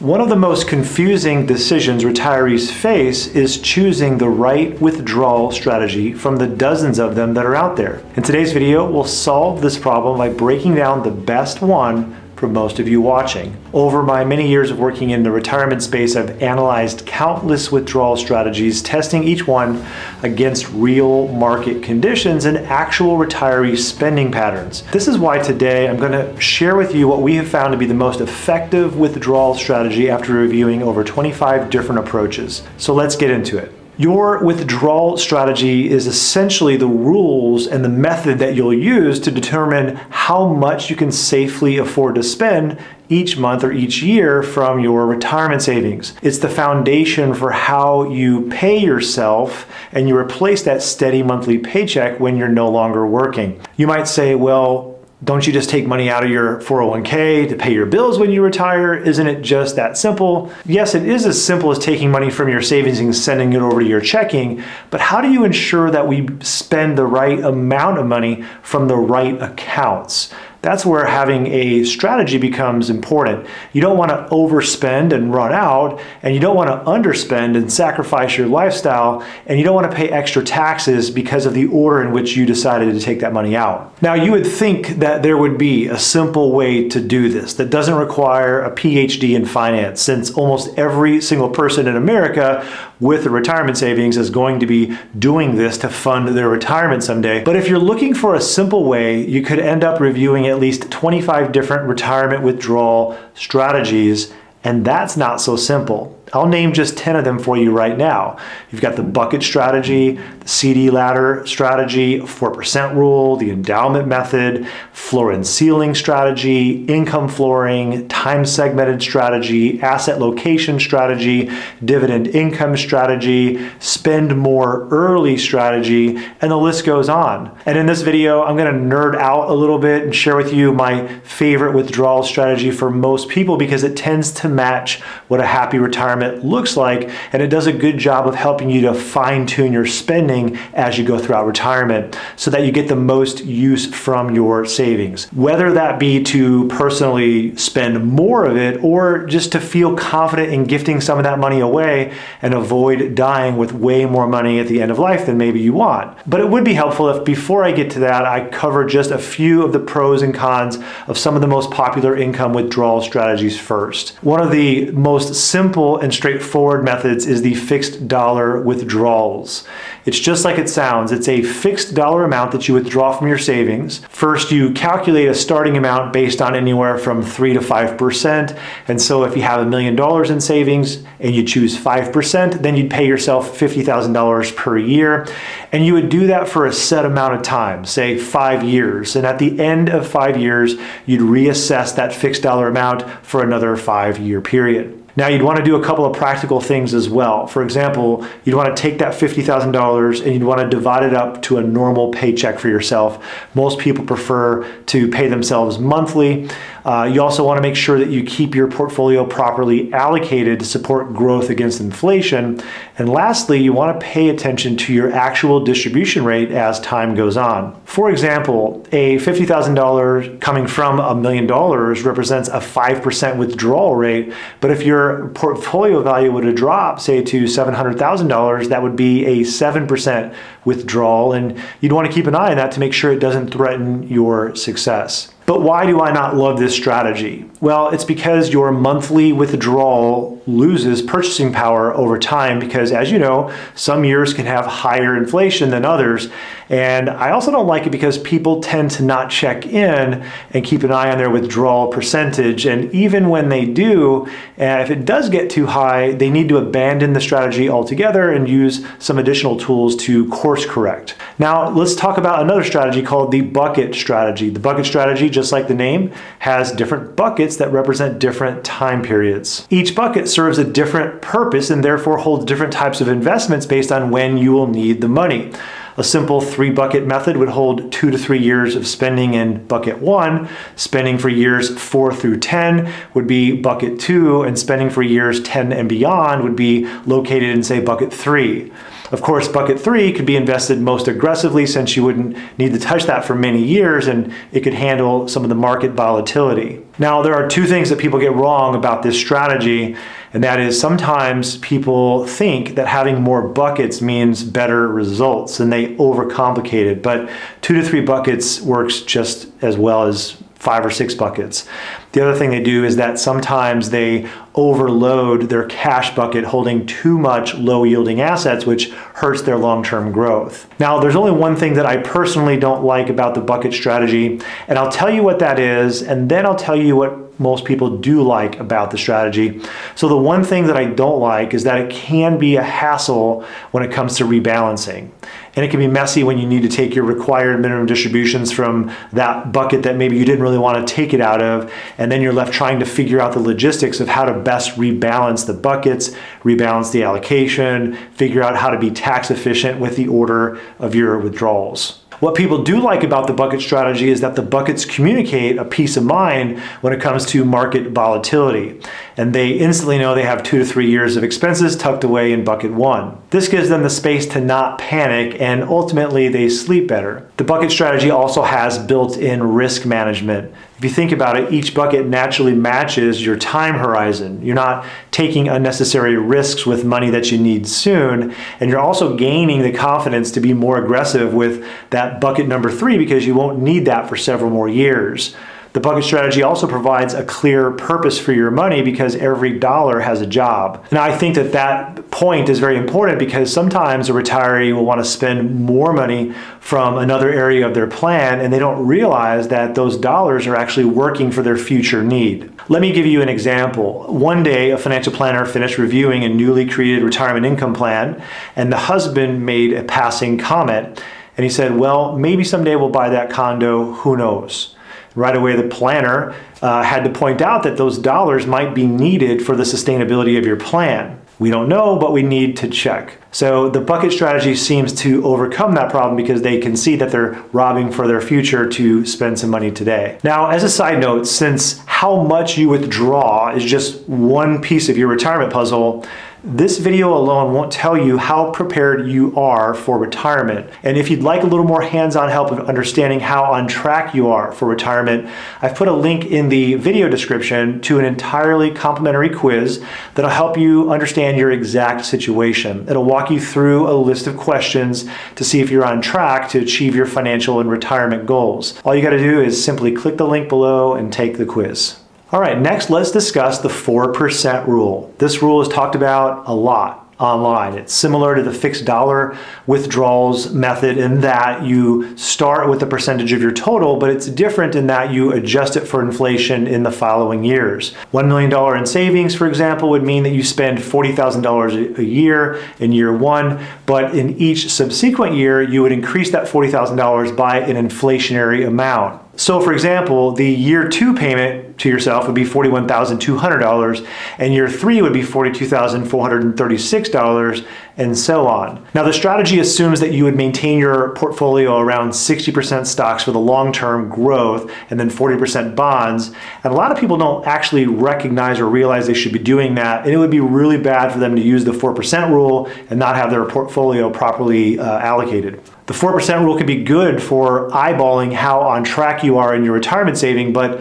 One of the most confusing decisions retirees face is choosing the right withdrawal strategy from the dozens of them that are out there. In today's video, we'll solve this problem by breaking down the best one for most of you watching. Over my many years of working in the retirement space, I've analyzed countless withdrawal strategies, testing each one against real market conditions and actual retiree spending patterns. This is why today I'm going to share with you what we have found to be the most effective withdrawal strategy after reviewing over 25 different approaches. So let's get into it. Your withdrawal strategy is essentially the rules and the method that you'll use to determine how much you can safely afford to spend each month or each year from your retirement savings. It's the foundation for how you pay yourself and you replace that steady monthly paycheck when you're no longer working. You might say, well, don't you just take money out of your 401k to pay your bills when you retire? Isn't it just that simple? Yes, it is as simple as taking money from your savings and sending it over to your checking, but how do you ensure that we spend the right amount of money from the right accounts? That's where having a strategy becomes important. You don't want to overspend and run out, and you don't want to underspend and sacrifice your lifestyle, and you don't want to pay extra taxes because of the order in which you decided to take that money out. Now, you would think that there would be a simple way to do this that doesn't require a PhD in finance, since almost every single person in America with a retirement savings is going to be doing this to fund their retirement someday. But if you're looking for a simple way, you could end up reviewing at least 25 different retirement withdrawal strategies, and that's not so simple. I'll name just 10 of them for you right now. You've got the bucket strategy, the CD ladder strategy, 4% rule, the endowment method, floor and ceiling strategy, income flooring, time segmented strategy, asset location strategy, dividend income strategy, spend more early strategy, and the list goes on. And in this video, I'm gonna nerd out a little bit and share with you my favorite withdrawal strategy for most people because it tends to match what a happy retirement looks like, and it does a good job of helping you to fine-tune your spending as you go throughout retirement so that you get the most use from your savings. Whether that be to personally spend more of it or just to feel confident in gifting some of that money away and avoid dying with way more money at the end of life than maybe you want. But it would be helpful if before I get to that, I cover just a few of the pros and cons of some of the most popular income withdrawal strategies first. One of the most simple and straightforward methods is the fixed dollar withdrawals. It's just like it sounds. It's a fixed dollar amount that you withdraw from your savings. First, you calculate a starting amount based on anywhere from 3 to 5%. And so if you have $1 million in savings and you choose 5%, then you'd pay yourself $50,000 per year. And you would do that for a set amount of time, say 5 years. And at the end of 5 years, you'd reassess that fixed dollar amount for another 5-year period. Now, you'd want to do a couple of practical things as well. For example, you'd want to take that $50,000 and you'd want to divide it up to a normal paycheck for yourself. Most people prefer to pay themselves monthly. You also want to make sure that you keep your portfolio properly allocated to support growth against inflation. And lastly, you want to pay attention to your actual distribution rate as time goes on. For example, a $50,000 coming from $1 million represents a 5% withdrawal rate, but if your portfolio value were to drop, say to $700,000, that would be a 7% withdrawal, and you'd want to keep an eye on that to make sure it doesn't threaten your success. But why do I not love this strategy? Well, it's because your monthly withdrawal loses purchasing power over time because, as you know, some years can have higher inflation than others. And I also don't like it because people tend to not check in and keep an eye on their withdrawal percentage. And even when they do, if it does get too high, they need to abandon the strategy altogether and use some additional tools to course correct. Now, let's talk about another strategy called the bucket strategy. The bucket strategy, just like the name, has different buckets that represent different time periods. Each bucket serves a different purpose and therefore holds different types of investments based on when you will need the money. A simple 3-bucket method would hold 2 to 3 years of spending in bucket 1. Spending for years 4 through 10 would be bucket 2, and spending for years 10 and beyond would be located in, say, bucket 3. Of course, bucket 3 could be invested most aggressively since you wouldn't need to touch that for many years and it could handle some of the market volatility. Now, there are two things that people get wrong about this strategy, and that is sometimes people think that having more buckets means better results and they overcomplicate it, but 2 to 3 buckets works just as well as 5 or 6 buckets. The other thing they do is that sometimes they overload their cash bucket holding too much low yielding assets, which hurts their long-term growth. Now, there's only one thing that I personally don't like about the bucket strategy, and I'll tell you what that is, and then I'll tell you what most people do like about the strategy. So the one thing that I don't like is that it can be a hassle when it comes to rebalancing. And it can be messy when you need to take your required minimum distributions from that bucket that maybe you didn't really want to take it out of, and then you're left trying to figure out the logistics of how to best rebalance the buckets, rebalance the allocation, figure out how to be tax efficient with the order of your withdrawals. What people do like about the bucket strategy is that the buckets communicate a peace of mind when it comes to market volatility. And they instantly know they have 2 to 3 years of expenses tucked away in bucket 1. This gives them the space to not panic, and ultimately they sleep better. The bucket strategy also has built-in risk management. If you think about it, each bucket naturally matches your time horizon. You're not taking unnecessary risks with money that you need soon, and you're also gaining the confidence to be more aggressive with that bucket number 3 because you won't need that for several more years. The bucket strategy also provides a clear purpose for your money because every dollar has a job. Now, I think that that point is very important because sometimes a retiree will want to spend more money from another area of their plan and they don't realize that those dollars are actually working for their future need. Let me give you an example. One day, a financial planner finished reviewing a newly created retirement income plan, and the husband made a passing comment, and he said, "Well, maybe someday we'll buy that condo, who knows?" Right away, the planner had to point out that those dollars might be needed for the sustainability of your plan. We don't know, but we need to check. So the bucket strategy seems to overcome that problem because they can see that they're robbing for their future to spend some money today. Now, as a side note, since how much you withdraw is just one piece of your retirement puzzle, this video alone won't tell you how prepared you are for retirement. And if you'd like a little more hands-on help of understanding how on track you are for retirement, I've put a link in the video description to an entirely complimentary quiz that'll help you understand your exact situation. It'll walk you through a list of questions to see if you're on track to achieve your financial and retirement goals. All you gotta do is simply click the link below and take the quiz. All right, next let's discuss the 4% rule. This rule is talked about a lot online. It's similar to the fixed dollar withdrawals method in that you start with a percentage of your total, but it's different in that you adjust it for inflation in the following years. $1 million in savings, for example, would mean that you spend $40,000 a year in year 1, but in each subsequent year, you would increase that $40,000 by an inflationary amount. So for example, the year 2 payment to yourself would be $41,200, and year 3 would be $42,436, and so on. Now the strategy assumes that you would maintain your portfolio around 60% stocks for the long-term growth and then 40% bonds. And a lot of people don't actually recognize or realize they should be doing that, and it would be really bad for them to use the 4% rule and not have their portfolio properly allocated. The 4% rule can be good for eyeballing how on track you are in your retirement saving, but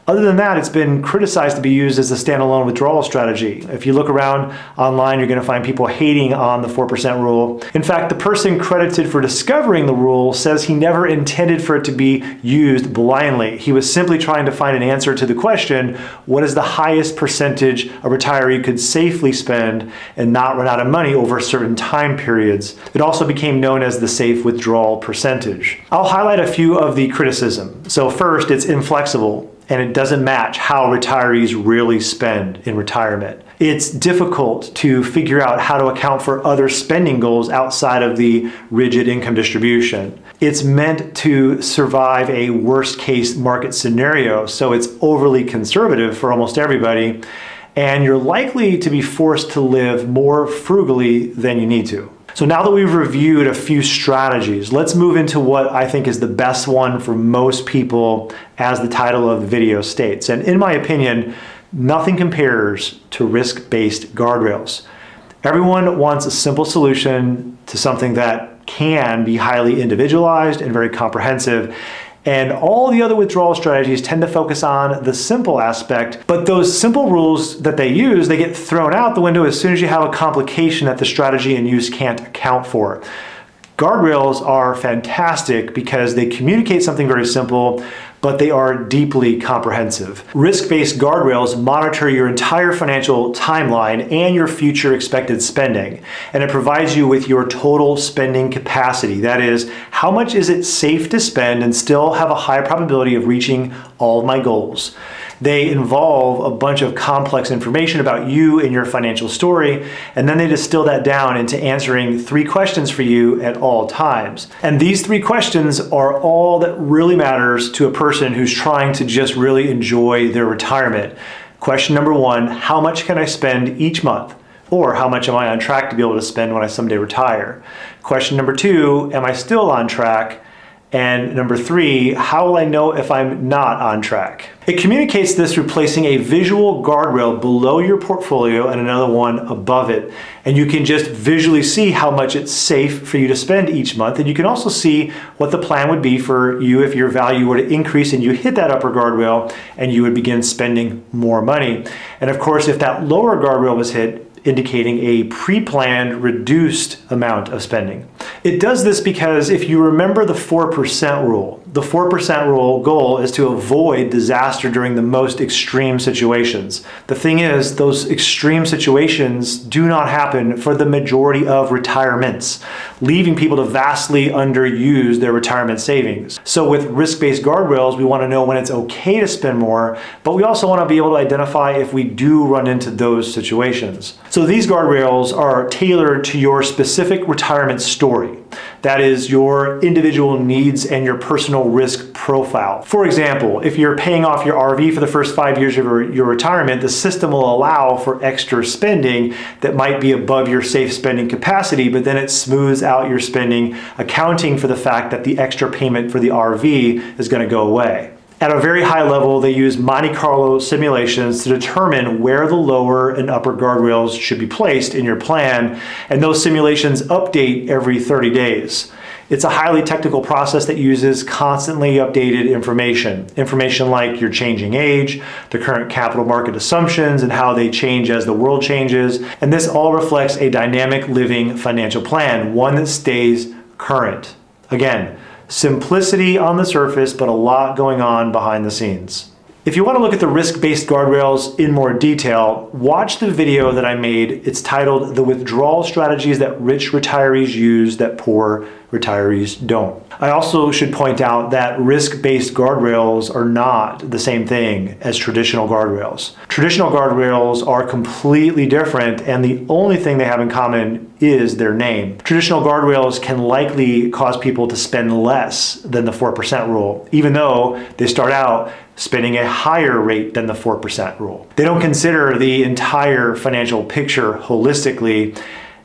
other than that, it's been criticized to be used as a standalone withdrawal strategy. If you look around online, you're going to find people hating on the 4% rule. In fact, the person credited for discovering the rule says he never intended for it to be used blindly. He was simply trying to find an answer to the question, what is the highest percentage a retiree could safely spend and not run out of money over certain time periods? It also became known as the safe withdrawal percentage. I'll highlight a few of the criticism. So first, it's inflexible, and it doesn't match how retirees really spend in retirement. It's difficult to figure out how to account for other spending goals outside of the rigid income distribution. It's meant to survive a worst-case market scenario, so it's overly conservative for almost everybody, and you're likely to be forced to live more frugally than you need to. So now that we've reviewed a few strategies, let's move into what I think is the best one for most people, as the title of the video states. And in my opinion, nothing compares to risk-based guardrails. Everyone wants a simple solution to something that can be highly individualized and very comprehensive. And all the other withdrawal strategies tend to focus on the simple aspect, but those simple rules that they use, they get thrown out the window as soon as you have a complication that the strategy in use can't account for. Guardrails are fantastic because they communicate something very simple, but they are deeply comprehensive. Risk-based guardrails monitor your entire financial timeline and your future expected spending, and it provides you with your total spending capacity. That is, how much is it safe to spend and still have a high probability of reaching all of my goals? They involve a bunch of complex information about you and your financial story, and then they distill that down into answering 3 questions for you at all times. And these 3 questions are all that really matters to a person who's trying to just really enjoy their retirement. Question number 1, how much can I spend each month? Or how much am I on track to be able to spend when I someday retire? Question number 2, am I still on track? And number 3, how will I know if I'm not on track? It communicates this through placing a visual guardrail below your portfolio and another one above it. And you can just visually see how much it's safe for you to spend each month. And you can also see what the plan would be for you if your value were to increase and you hit that upper guardrail and you would begin spending more money. And of course, if that lower guardrail was hit, indicating a pre-planned reduced amount of spending. It does this because if you remember the 4% rule, the 4% rule goal is to avoid disaster during the most extreme situations. The thing is, those extreme situations do not happen for the majority of retirements, leaving people to vastly underuse their retirement savings. So with risk-based guardrails, we want to know when it's okay to spend more, but we also want to be able to identify if we do run into those situations. So these guardrails are tailored to your specific retirement story. That is your individual needs and your personal risk profile. For example, if you're paying off your RV for the first 5 years of your retirement, the system will allow for extra spending that might be above your safe spending capacity, but then it smooths out your spending, accounting for the fact that the extra payment for the RV is going to go away. At a very high level, they use Monte Carlo simulations to determine where the lower and upper guardrails should be placed in your plan, and those simulations update every 30 days. It's a highly technical process that uses constantly updated information. Information like your changing age, the current capital market assumptions, and how they change as the world changes. And this all reflects a dynamic living financial plan, one that stays current. Again, simplicity on the surface, but a lot going on behind the scenes. If you want to look at the risk-based guardrails in more detail, watch the video that I made. It's titled "The Withdrawal Strategies That Rich Retirees Use That Poor Retirees Don't." I also should point out that risk-based guardrails are not the same thing as traditional guardrails. Traditional guardrails are completely different, and the only thing they have in common is their name. Traditional guardrails can likely cause people to spend less than the 4% rule, even though they start out spending a higher rate than the 4% rule. They don't consider the entire financial picture holistically,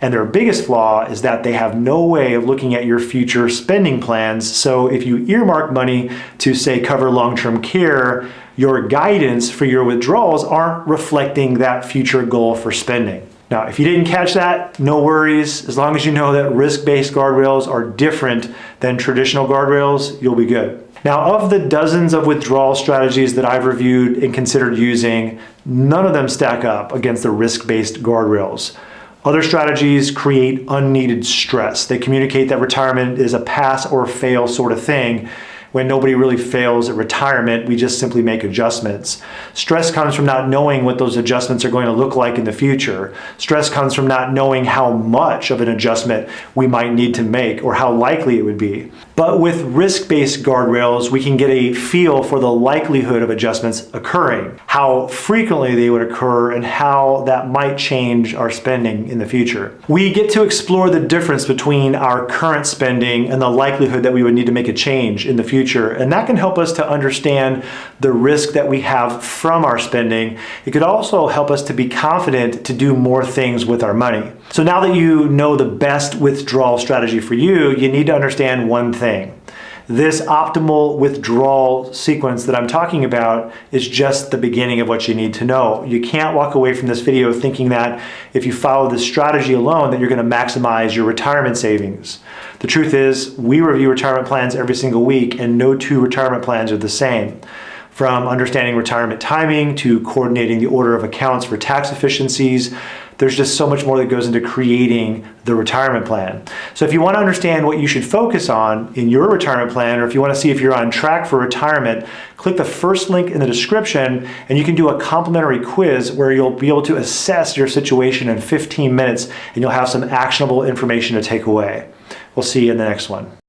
and their biggest flaw is that they have no way of looking at your future spending plans. So if you earmark money to, say, cover long-term care, your guidance for your withdrawals aren't reflecting that future goal for spending. Now, if you didn't catch that, no worries. As long as you know that risk-based guardrails are different than traditional guardrails, you'll be good. Now, of the dozens of withdrawal strategies that I've reviewed and considered using, none of them stack up against the risk-based guardrails. Other strategies create unneeded stress. They communicate that retirement is a pass or fail sort of thing. When nobody really fails at retirement, we just simply make adjustments. Stress comes from not knowing what those adjustments are going to look like in the future. Stress comes from not knowing how much of an adjustment we might need to make or how likely it would be. But with risk-based guardrails, we can get a feel for the likelihood of adjustments occurring, how frequently they would occur, and how that might change our spending in the future. We get to explore the difference between our current spending and the likelihood that we would need to make a change in the future. And that can help us to understand the risk that we have from our spending. It could also help us to be confident to do more things with our money. So now that you know the best withdrawal strategy for you, you need to understand one thing. This optimal withdrawal sequence that I'm talking about is just the beginning of what you need to know. You can't walk away from this video thinking that if you follow this strategy alone that you're going to maximize your retirement savings. The truth is, we review retirement plans every single week, and no two retirement plans are the same. From understanding retirement timing to coordinating the order of accounts for tax efficiencies, there's just so much more that goes into creating the retirement plan. So if you want to understand what you should focus on in your retirement plan, or if you want to see if you're on track for retirement, click the first link in the description and you can do a complimentary quiz where you'll be able to assess your situation in 15 minutes and you'll have some actionable information to take away. We'll see you in the next one.